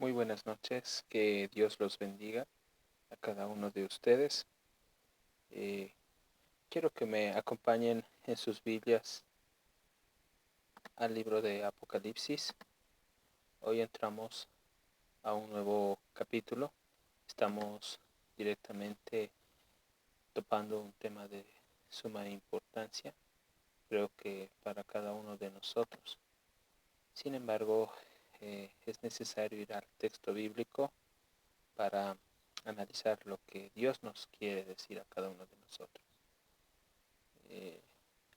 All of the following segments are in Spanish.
Muy buenas noches, que Dios los bendiga a cada uno de ustedes. Eh, Quiero que me acompañen en sus Biblias al libro de Apocalipsis. Hoy entramos a un nuevo capítulo. Estamos directamente topando un tema de suma importancia, creo que para cada uno de nosotros. Sin embargo, es necesario ir al texto bíblico para analizar lo que Dios nos quiere decir a cada uno de nosotros.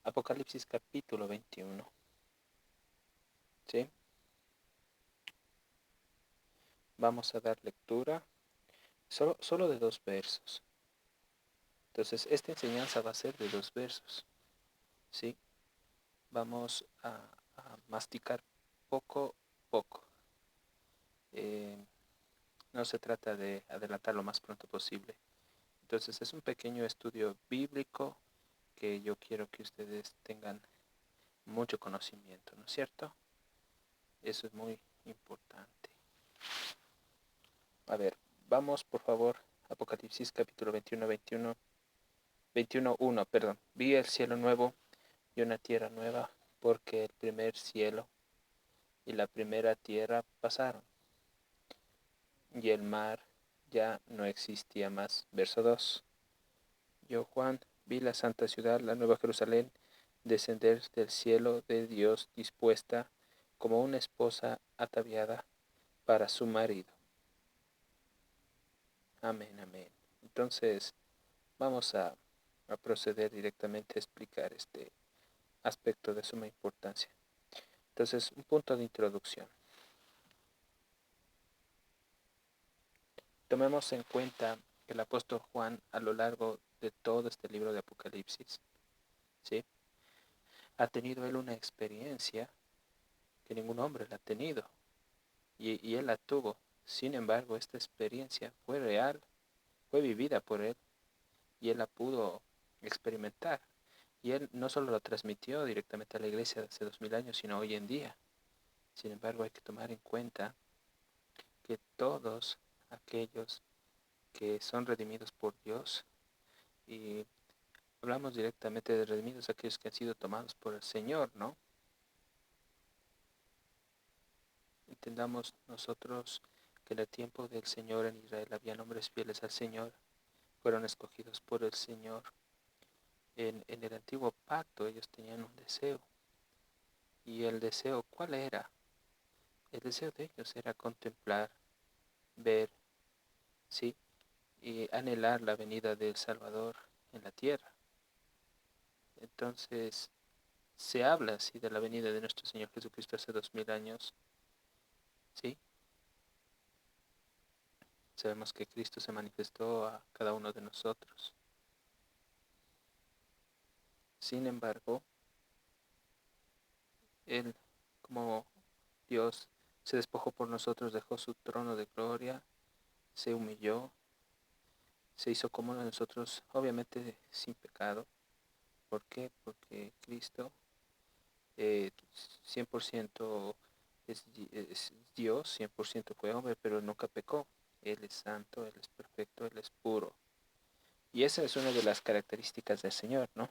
Apocalipsis capítulo 21. ¿Sí? Vamos a dar lectura solo de 2 versos. Entonces, esta enseñanza va a ser de 2 versos. ¿Sí? Vamos a masticar poco a poco. No se trata de adelantar lo más pronto posible. Entonces, es un pequeño estudio bíblico que yo quiero que ustedes tengan mucho conocimiento, ¿no es cierto? Eso es muy importante. A ver, vamos por favor, Apocalipsis capítulo 21, 1. Vi el cielo nuevo y una tierra nueva, porque el primer cielo y la primera tierra pasaron, y el mar ya no existía más. Verso 2. Yo, Juan, vi la santa ciudad, la nueva Jerusalén, descender del cielo de Dios, dispuesta como una esposa ataviada para su marido. Amén, amén. Entonces, vamos a proceder directamente a explicar este aspecto de suma importancia. Entonces, un punto de introducción. Tomemos en cuenta que el apóstol Juan, a lo largo de todo este libro de Apocalipsis, ¿sí?, ha tenido él una experiencia que ningún hombre la ha tenido, y él la tuvo. Sin embargo, esta experiencia fue real, fue vivida por él, y él la pudo experimentar. Y él no solo lo transmitió directamente a la iglesia de hace 2000 años, sino hoy en día. Sin embargo, hay que tomar en cuenta que todos aquellos que son redimidos por Dios, y hablamos directamente de redimidos, aquellos que han sido tomados por el Señor, ¿no? Entendamos nosotros que en el tiempo del Señor en Israel había hombres fieles al Señor, fueron escogidos por el Señor. En el antiguo pacto ellos tenían un deseo. ¿Y el deseo cuál era? El deseo de ellos era contemplar, ver, ¿sí?, y anhelar la venida del Salvador en la tierra. Entonces, se habla así de la venida de nuestro Señor Jesucristo hace 2000 años, ¿sí? Sabemos que Cristo se manifestó a cada uno de nosotros. Sin embargo, Él, como Dios, se despojó por nosotros, dejó su trono de gloria, se humilló, se hizo como uno de nosotros, obviamente sin pecado. ¿Por qué? Porque Cristo 100% es Dios, 100% fue hombre, pero nunca pecó. Él es santo, Él es perfecto, Él es puro. Y esa es una de las características del Señor, ¿no?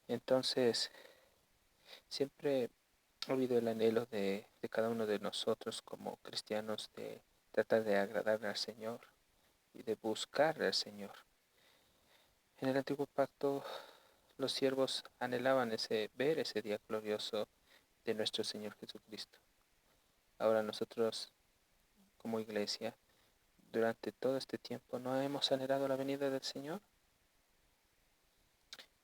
Entonces, siempre ha habido el anhelo de cada uno de nosotros como cristianos de tratar de agradarle al Señor y de buscarle al Señor. En el antiguo pacto, los siervos anhelaban ver ese día glorioso de nuestro Señor Jesucristo. Ahora nosotros, como iglesia, durante todo este tiempo no hemos anhelado la venida del Señor,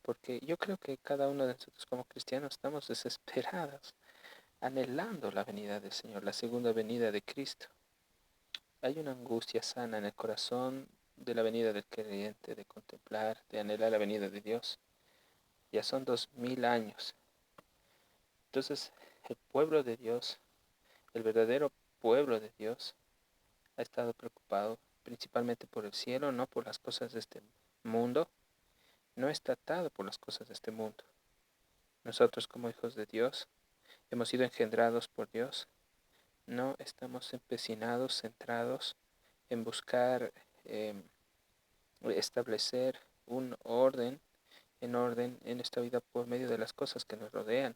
porque yo creo que cada uno de nosotros como cristianos estamos desesperados, anhelando la venida del Señor, la segunda venida de Cristo. Hay una angustia sana en el corazón de la venida del creyente, de contemplar, de anhelar la venida de Dios. Ya son 2000 años. Entonces, el pueblo de Dios, el verdadero pueblo de Dios, ha estado preocupado principalmente por el cielo, no por las cosas de este mundo. No está atado por las cosas de este mundo. Nosotros como hijos de Dios hemos sido engendrados por Dios No estamos empecinados, centrados en buscar establecer un orden en esta vida por medio de las cosas que nos rodean.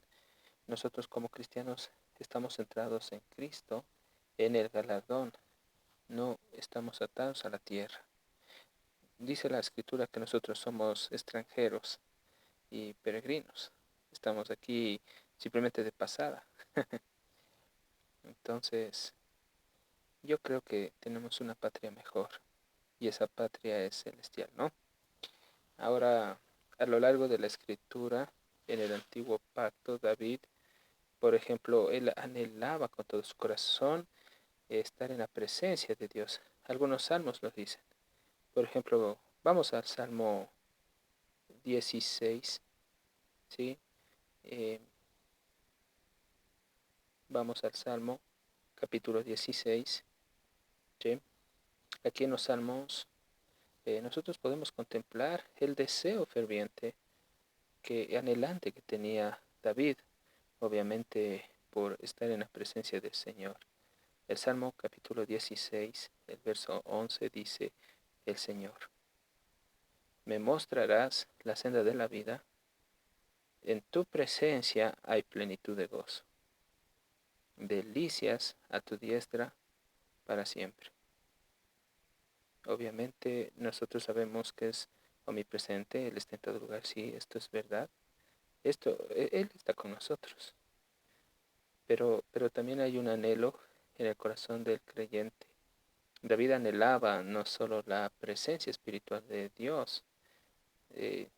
Nosotros como cristianos estamos centrados en Cristo, en el galardón. No estamos atados a la tierra. Dice la Escritura que nosotros somos extranjeros y peregrinos. Estamos aquí simplemente de pasada. Entonces, yo creo que tenemos una patria mejor y esa patria es celestial, ¿no? Ahora, a lo largo de la Escritura, en el antiguo pacto, David, por ejemplo, él anhelaba con todo su corazón estar en la presencia de Dios. Algunos salmos lo dicen. Por ejemplo, vamos al Salmo 16, ¿sí? Eh, vamos al Salmo capítulo 16, ¿sí? Aquí en los Salmos nosotros podemos contemplar el deseo ferviente, anhelante que tenía David, obviamente por estar en la presencia del Señor. El Salmo capítulo 16, el verso 11 dice el Señor: me mostrarás la senda de la vida, en tu presencia hay plenitud de gozo, delicias a tu diestra para siempre. Obviamente nosotros sabemos que es omnipresente, Él está en todo lugar, sí, esto es verdad. Él está con nosotros, pero también hay un anhelo en el corazón del creyente. David anhelaba no solo la presencia espiritual de Dios, eh,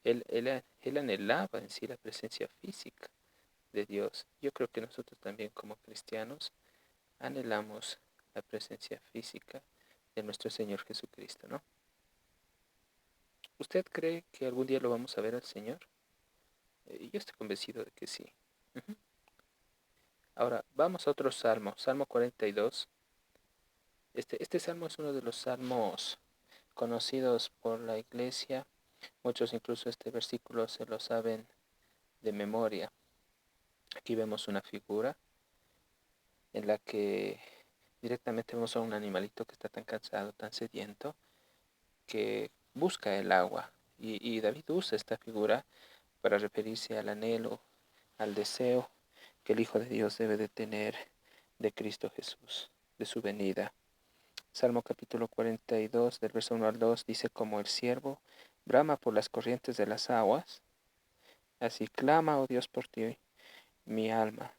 él anhelaba en sí la presencia física de Dios. Yo creo que nosotros también como cristianos anhelamos la presencia física de nuestro Señor Jesucristo, ¿no? ¿Usted cree que algún día lo vamos a ver al Señor? Yo estoy convencido de que sí. Ujú. Ahora, vamos a otro salmo, Salmo 42. Este salmo es uno de los salmos conocidos por la iglesia. Muchos incluso este versículo se lo saben de memoria. Aquí vemos una figura en la que directamente vemos a un animalito que está tan cansado, tan sediento, que busca el agua. Y David usa esta figura para referirse al anhelo, al deseo que el Hijo de Dios debe de tener de Cristo Jesús, de su venida. Salmo capítulo 42, del verso 1 al 2, dice: como el siervo brama por las corrientes de las aguas, así clama, oh Dios, por ti mi alma.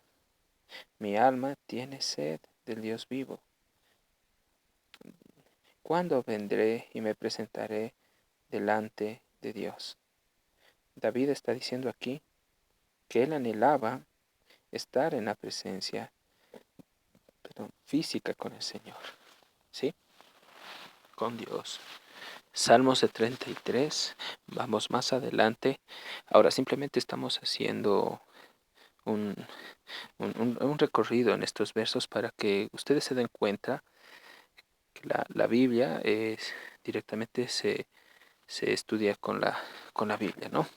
Mi alma tiene sed del Dios vivo. ¿Cuándo vendré y me presentaré delante de Dios? David está diciendo aquí que él anhelaba estar en la presencia, física con el Señor, ¿sí? Con Dios. Salmos de 33, vamos más adelante. Ahora simplemente estamos haciendo un, un recorrido en estos versos para que ustedes se den cuenta que la Biblia directamente se estudia con la Biblia, ¿no?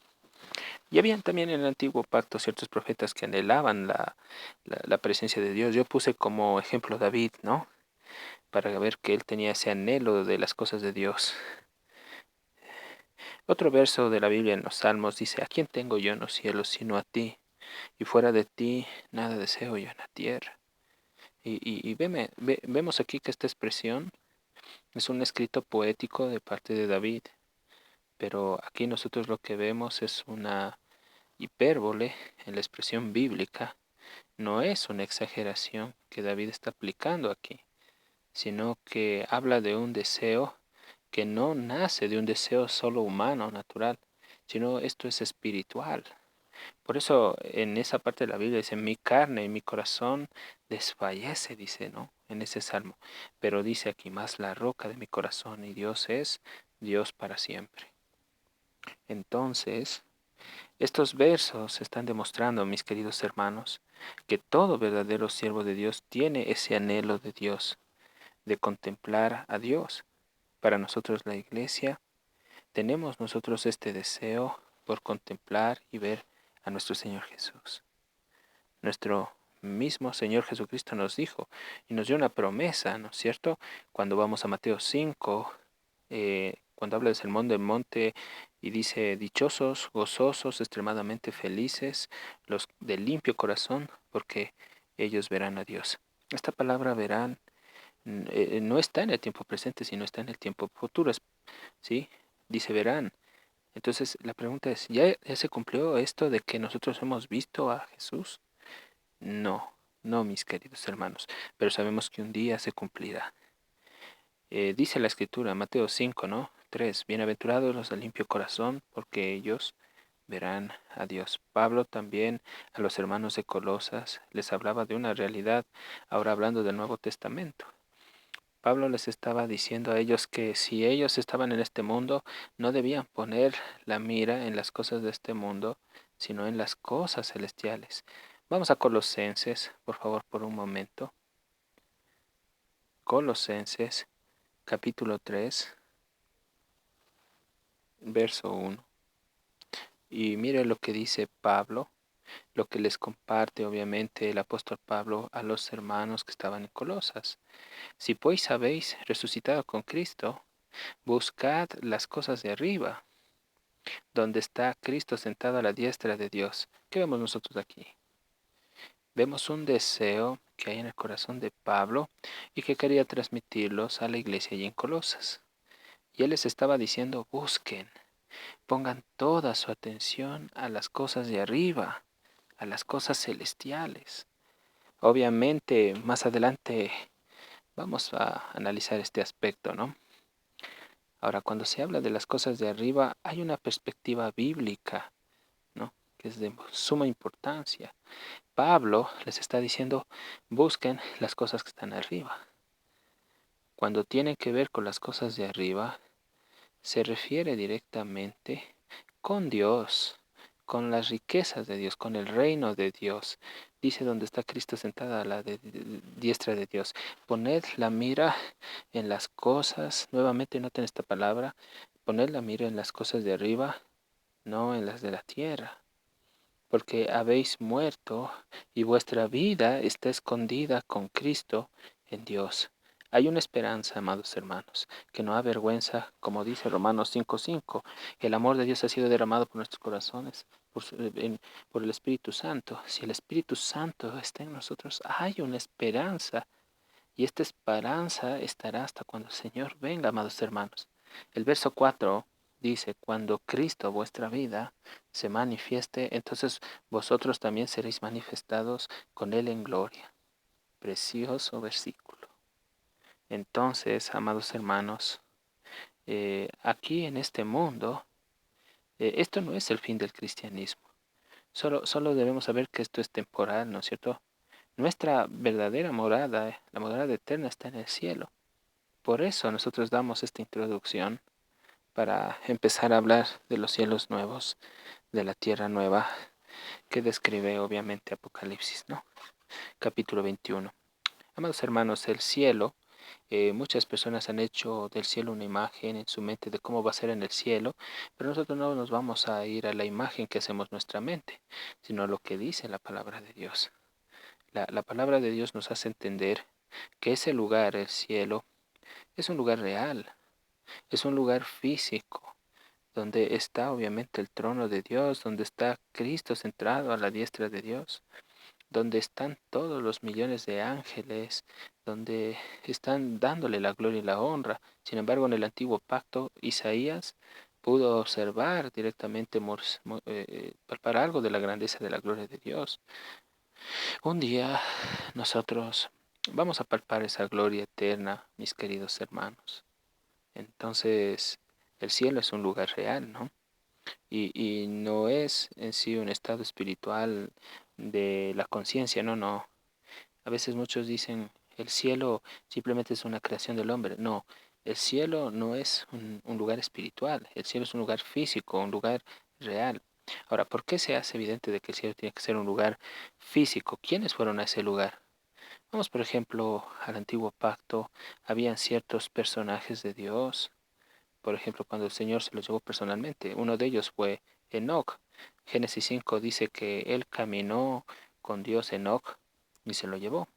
Y habían también en el antiguo pacto ciertos profetas que anhelaban la presencia de Dios. Yo puse como ejemplo David, ¿no? Para ver que él tenía ese anhelo de las cosas de Dios. Otro verso de la Biblia en los Salmos dice: ¿a quién tengo yo en los cielos sino a ti? Y fuera de ti nada deseo yo en la tierra. Vemos aquí que esta expresión es un escrito poético de parte de David, pero aquí nosotros lo que vemos es una hipérbole en la expresión bíblica. No es una exageración que David está aplicando aquí, sino que habla de un deseo que no nace de un deseo solo humano, natural, sino esto es espiritual. Por eso en esa parte de la Biblia dice: mi carne y mi corazón desfallece, dice, ¿no? En ese salmo. Pero dice aquí: más la roca de mi corazón, y Dios es Dios para siempre. Entonces, estos versos están demostrando, mis queridos hermanos, que todo verdadero siervo de Dios tiene ese anhelo de Dios, de contemplar a Dios. Para nosotros la iglesia, tenemos nosotros este deseo por contemplar y ver a nuestro Señor Jesús, nuestro mismo Señor Jesucristo nos dijo y nos dio una promesa, ¿no es cierto? Cuando vamos a Mateo 5, cuando habla del sermón del monte y dice, dichosos, gozosos, extremadamente felices, los de limpio corazón, porque ellos verán a Dios. Esta palabra verán no está en el tiempo presente, sino está en el tiempo futuro, ¿sí? Dice verán. Entonces la pregunta es, ¿ya se cumplió esto de que nosotros hemos visto a Jesús? No, no, mis queridos hermanos, pero sabemos que un día se cumplirá. Dice la escritura, Mateo 5, ¿no? 3, bienaventurados los de limpio corazón, porque ellos verán a Dios. Pablo también a los hermanos de Colosas les hablaba de una realidad, ahora hablando del Nuevo Testamento. Pablo les estaba diciendo a ellos que si ellos estaban en este mundo, no debían poner la mira en las cosas de este mundo, sino en las cosas celestiales. Vamos a Colosenses, por favor, por un momento. Colosenses, capítulo 3, verso 1. Y mire lo que dice Pablo, lo que les comparte obviamente el apóstol Pablo a los hermanos que estaban en Colosas. Si pues habéis resucitado con Cristo, buscad las cosas de arriba, donde está Cristo sentado a la diestra de Dios. ¿Qué vemos nosotros aquí? Vemos un deseo que hay en el corazón de Pablo y que quería transmitirlos a la iglesia y en Colosas. Y él les estaba diciendo, busquen, pongan toda su atención a las cosas de arriba, a las cosas celestiales. Obviamente, más adelante vamos a analizar este aspecto, ¿no? Ahora, cuando se habla de las cosas de arriba, hay una perspectiva bíblica, ¿no? Que es de suma importancia. Pablo les está diciendo, busquen las cosas que están arriba. Cuando tienen que ver con las cosas de arriba, se refiere directamente con Dios, con las riquezas de Dios, con el reino de Dios. Dice donde está Cristo sentada a la diestra de Dios. Poned la mira en las cosas, nuevamente noten esta palabra, poned la mira en las cosas de arriba, no en las de la tierra, porque habéis muerto y vuestra vida está escondida con Cristo en Dios. Hay una esperanza, amados hermanos, que no avergüenza, como dice Romanos 5:5. El amor de Dios ha sido derramado por nuestros corazones, por el Espíritu Santo. Si el Espíritu Santo está en nosotros, hay una esperanza. Y esta esperanza estará hasta cuando el Señor venga, amados hermanos. El verso 4 dice, cuando Cristo, vuestra vida, se manifieste, entonces vosotros también seréis manifestados con Él en gloria. Precioso versículo. Entonces, amados hermanos, aquí en este mundo, esto no es el fin del cristianismo. Solo debemos saber que esto es temporal, ¿no es cierto? Nuestra verdadera morada, la morada eterna, está en el cielo. Por eso nosotros damos esta introducción para empezar a hablar de los cielos nuevos, de la tierra nueva, que describe obviamente Apocalipsis, ¿no? Capítulo 21. Amados hermanos, el cielo, muchas personas han hecho del cielo una imagen en su mente de cómo va a ser en el cielo, pero nosotros no nos vamos a ir a la imagen que hacemos en nuestra mente, sino a lo que dice la palabra de Dios. La palabra de Dios nos hace entender que ese lugar, el cielo, es un lugar real, es un lugar físico, donde está obviamente el trono de Dios, donde está Cristo centrado a la diestra de Dios, donde están todos los millones de ángeles, donde están dándole la gloria y la honra. Sin embargo, en el antiguo pacto, Isaías pudo observar directamente, palpar algo de la grandeza de la gloria de Dios. Un día nosotros vamos a palpar esa gloria eterna, mis queridos hermanos. Entonces, el cielo es un lugar real, ¿no? Y no es en sí un estado espiritual de la conciencia, no, no. A veces muchos dicen, el cielo simplemente es una creación del hombre. No, el cielo no es un lugar espiritual, el cielo es un lugar físico, un lugar real. Ahora, ¿por qué se hace evidente de que el cielo tiene que ser un lugar físico? ¿Quiénes fueron a ese lugar? Vamos, por ejemplo, al antiguo pacto, habían ciertos personajes de Dios, por ejemplo, cuando el Señor se los llevó personalmente. Uno de ellos fue Enoc. Génesis 5 dice que él caminó con Dios, Enoc, y se lo llevó.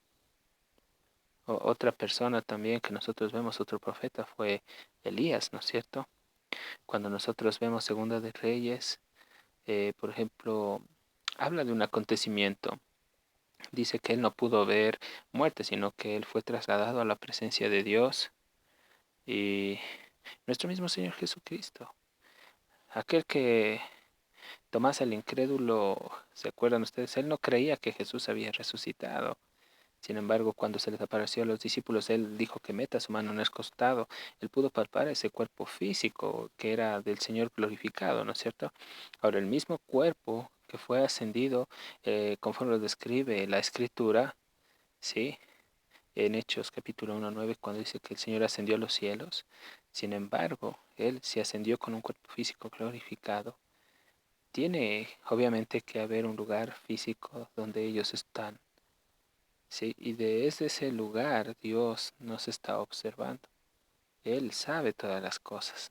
Otra persona también que nosotros vemos, otro profeta, fue Elías, ¿no es cierto? Cuando nosotros vemos Segunda de Reyes, por ejemplo, habla de un acontecimiento. Dice que él no pudo ver muerte, sino que él fue trasladado a la presencia de Dios y nuestro mismo Señor Jesucristo. Aquel que Tomás el incrédulo, ¿se acuerdan ustedes? Él no creía que Jesús había resucitado. Sin embargo, cuando se les apareció a los discípulos, él dijo que meta su mano en el costado. Él pudo palpar ese cuerpo físico que era del Señor glorificado, ¿no es cierto? Ahora, el mismo cuerpo que fue ascendido, conforme lo describe la Escritura, ¿sí? En Hechos capítulo 1:9, cuando dice que el Señor ascendió a los cielos. Sin embargo, Él se ascendió con un cuerpo físico glorificado. Tiene obviamente que haber un lugar físico donde ellos están. Sí, y desde ese lugar Dios nos está observando. Él sabe todas las cosas.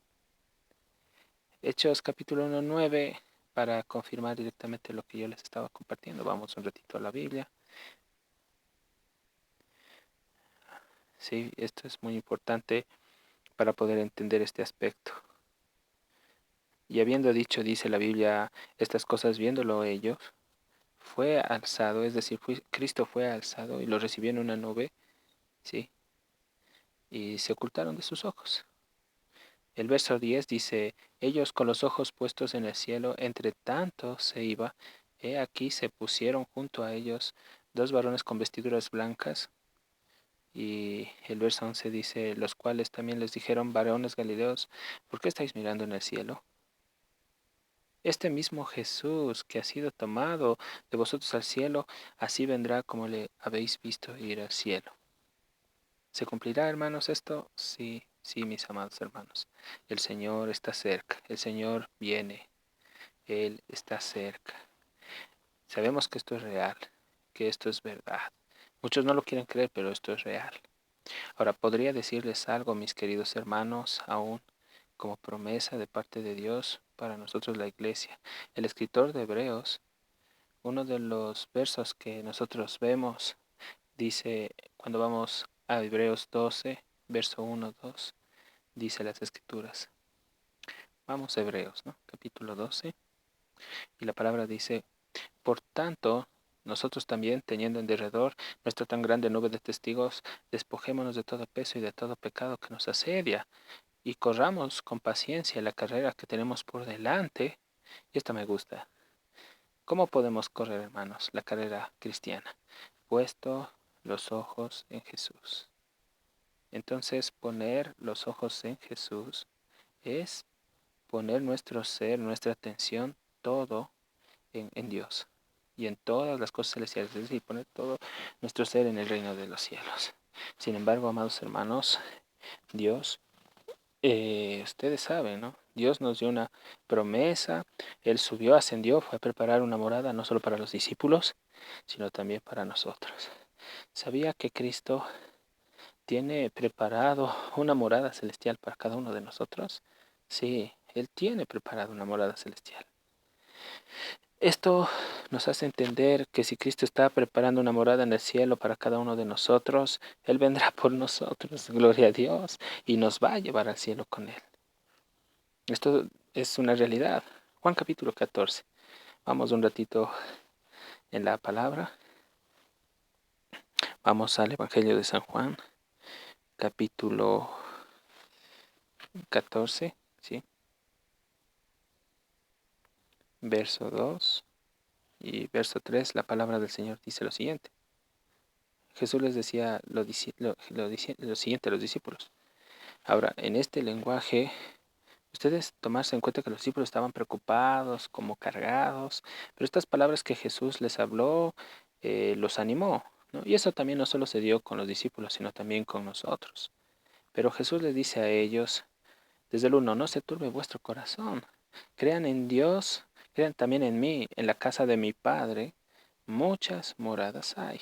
Hechos capítulo 1:9, para confirmar directamente lo que yo les estaba compartiendo. Vamos un ratito a la Biblia. Sí, esto es muy importante para poder entender este aspecto. Y habiendo dicho, dice la Biblia, estas cosas viéndolo ellos, fue alzado, es decir, Cristo fue alzado y lo recibió en una nube, ¿sí? Y se ocultaron de sus ojos. El verso 10 dice, ellos con los ojos puestos en el cielo, entre tanto se iba, he aquí se pusieron junto a ellos dos varones con vestiduras blancas. Y el verso 11 dice, los cuales también les dijeron, varones galileos, ¿por qué estáis mirando en el cielo? Este mismo Jesús que ha sido tomado de vosotros al cielo, así vendrá como le habéis visto ir al cielo. ¿Se cumplirá, hermanos, esto? Sí, sí, mis amados hermanos. El Señor está cerca, el Señor viene, Él está cerca. Sabemos que esto es real, que esto es verdad. Muchos no lo quieren creer, pero esto es real. Ahora, podría decirles algo, mis queridos hermanos, aún como promesa de parte de Dios para nosotros la iglesia. El escritor de Hebreos, uno de los versos que nosotros vemos, dice, cuando vamos a Hebreos 12, verso 1, 2, dice las escrituras. Vamos a Hebreos, ¿no? Capítulo 12. Y la palabra dice, por tanto, nosotros también, teniendo en derredor nuestra tan grande nube de testigos, despojémonos de todo peso y de todo pecado que nos asedia, y corramos con paciencia la carrera que tenemos por delante. Y esto me gusta. ¿Cómo podemos correr, hermanos, la carrera cristiana? Puesto los ojos en Jesús. Entonces, poner los ojos en Jesús es poner nuestro ser, nuestra atención, todo en Dios y en todas las cosas celestiales, es decir, poner todo nuestro ser en el reino de los cielos. Sin embargo, amados hermanos, Dios, ustedes saben, ¿no? Dios nos dio una promesa, Él subió, ascendió, fue a preparar una morada no solo para los discípulos, sino también para nosotros. ¿Sabía que Cristo tiene preparado una morada celestial para cada uno de nosotros? Sí, Él tiene preparado una morada celestial. Esto nos hace entender que si Cristo está preparando una morada en el cielo para cada uno de nosotros, Él vendrá por nosotros, gloria a Dios, y nos va a llevar al cielo con Él. Esto es una realidad. Juan capítulo 14. Vamos un ratito en la palabra. Vamos al Evangelio de San Juan, capítulo 14, ¿sí? Verso 2 y verso 3, la palabra del Señor dice lo siguiente. Jesús les decía lo siguiente a los discípulos. Ahora, en este lenguaje, ustedes tomarse en cuenta que los discípulos estaban preocupados, como cargados, pero estas palabras que Jesús les habló, los animó, ¿no? Y eso también no solo se dio con los discípulos, sino también con nosotros. Pero Jesús les dice a ellos, desde el 1, no se turbe vuestro corazón, crean en Dios, crean también en mí, en la casa de mi Padre, muchas moradas hay.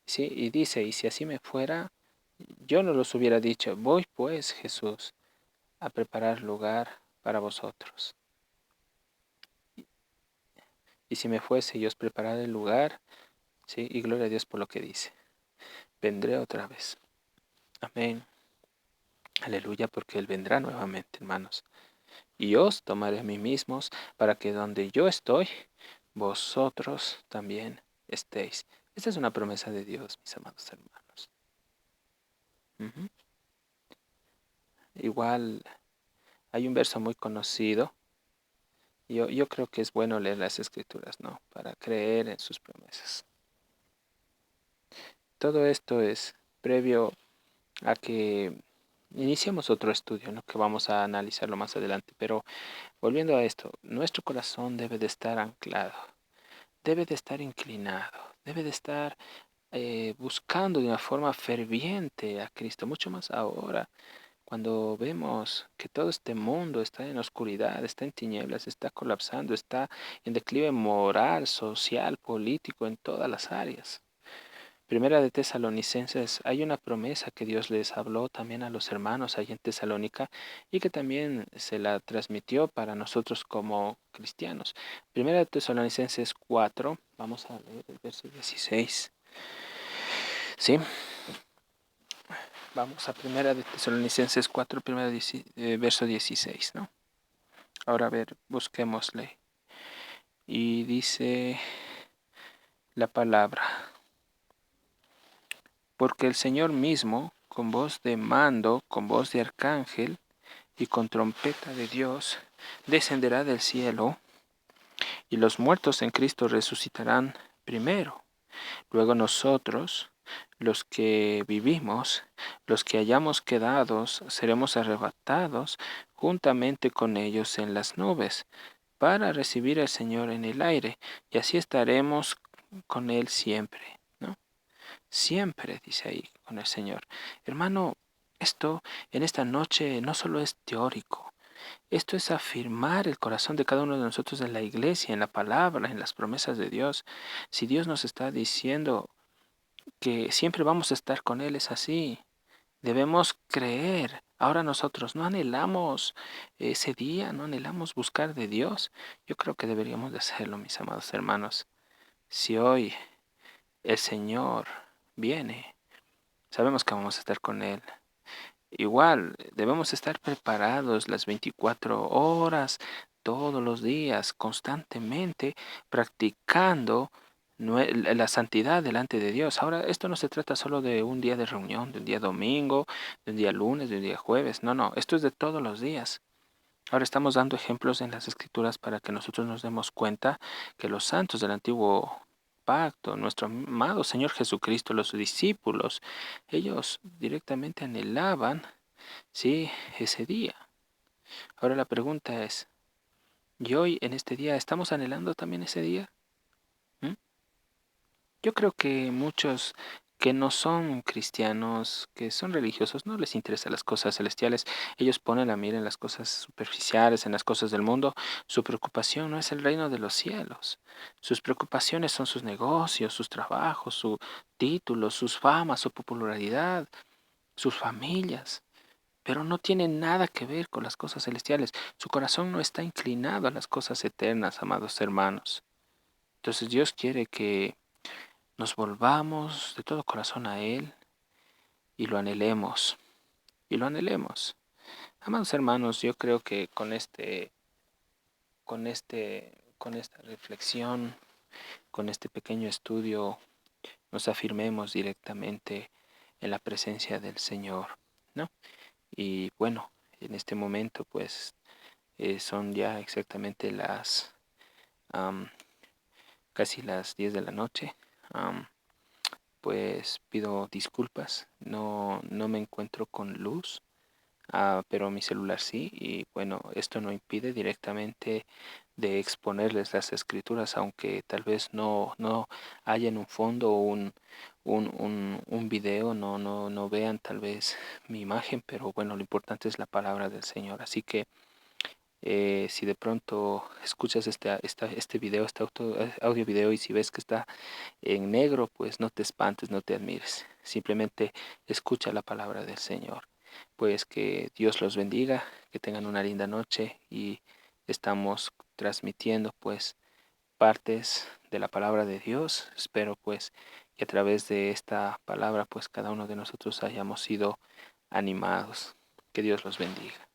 ¿Sí? Y dice, y si así me fuera, yo no los hubiera dicho, voy pues, Jesús, a preparar lugar para vosotros. Y si me fuese y os preparara el lugar, ¿sí? Y gloria a Dios por lo que dice. Vendré otra vez. Amén. Aleluya, porque Él vendrá nuevamente, hermanos. Y os tomaré a mí mismos para que donde yo estoy, vosotros también estéis. Esta es una promesa de Dios, mis amados hermanos. Ujú. Igual hay un verso muy conocido. Yo creo que es bueno leer las escrituras, ¿no? Para creer en sus promesas. Todo esto es previo a que iniciemos otro estudio, ¿no? Que vamos a analizarlo más adelante. Pero volviendo a esto, nuestro corazón debe de estar anclado, debe de estar inclinado, debe de estar buscando de una forma ferviente a Cristo, mucho más ahora, cuando vemos que todo este mundo está en oscuridad, está en tinieblas, está colapsando, está en declive moral, social, político, en todas las áreas. Primera de Tesalonicenses, hay una promesa que Dios les habló también a los hermanos allí en Tesalónica y que también se la transmitió para nosotros como cristianos. Primera de Tesalonicenses 4, vamos a leer el verso 16. ¿Sí? Vamos a Primera de Tesalonicenses 4, verso 16, ¿no? Ahora a ver, busquémosle. Y dice la palabra, porque el Señor mismo, con voz de mando, con voz de arcángel y con trompeta de Dios, descenderá del cielo, y los muertos en Cristo resucitarán primero. Luego nosotros, los que vivimos, los que hayamos quedado, seremos arrebatados juntamente con ellos en las nubes, para recibir al Señor en el aire, y así estaremos con Él siempre, ¿no? Siempre, dice ahí, con el Señor. Hermano, esto en esta noche no solo es teórico, esto es afirmar el corazón de cada uno de nosotros en la iglesia, en la palabra, en las promesas de Dios. Si Dios nos está diciendo que siempre vamos a estar con Él, es así. Debemos creer. Ahora nosotros no anhelamos ese día, no anhelamos buscar de Dios. Yo creo que deberíamos de hacerlo, mis amados hermanos. Si hoy el Señor viene, sabemos que vamos a estar con Él. Igual, debemos estar preparados las 24 horas, todos los días, constantemente, practicando la santidad delante de Dios. Ahora, esto no se trata solo de un día de reunión, de un día domingo, de un día lunes, de un día jueves. No, no, esto es de todos los días. Ahora estamos dando ejemplos en las Escrituras para que nosotros nos demos cuenta que los santos del antiguo pacto, nuestro amado Señor Jesucristo, los discípulos, ellos directamente anhelaban, sí, ese día. Ahora la pregunta es, ¿y hoy en este día estamos anhelando también ese día? ¿Mm? Yo creo que muchos que no son cristianos, que son religiosos, no les interesan las cosas celestiales. Ellos ponen la mira en las cosas superficiales, en las cosas del mundo. Su preocupación no es el reino de los cielos. Sus preocupaciones son sus negocios, sus trabajos, su título, sus famas, su popularidad, sus familias. Pero no tienen nada que ver con las cosas celestiales. Su corazón no está inclinado a las cosas eternas, amados hermanos. Entonces Dios quiere que nos volvamos de todo corazón a Él y lo anhelemos, y lo anhelemos. Amados hermanos, yo creo que con esta reflexión, con este pequeño estudio, nos afirmemos directamente en la presencia del Señor, ¿no? Y bueno, en este momento, pues, son ya exactamente am, casi las 10 de la noche. Pues pido disculpas, no me encuentro con luz, pero mi celular sí, y bueno, esto no impide directamente de exponerles las escrituras, aunque tal vez no haya en un fondo un video, no vean tal vez mi imagen, pero bueno, lo importante es la palabra del Señor. Así que si de pronto escuchas este video, audio video, y si ves que está en negro, pues no te espantes, no te admires. Simplemente escucha la palabra del Señor. Pues que Dios los bendiga, que tengan una linda noche y estamos transmitiendo pues partes de la palabra de Dios. Espero pues que a través de esta palabra pues cada uno de nosotros hayamos sido animados. Que Dios los bendiga.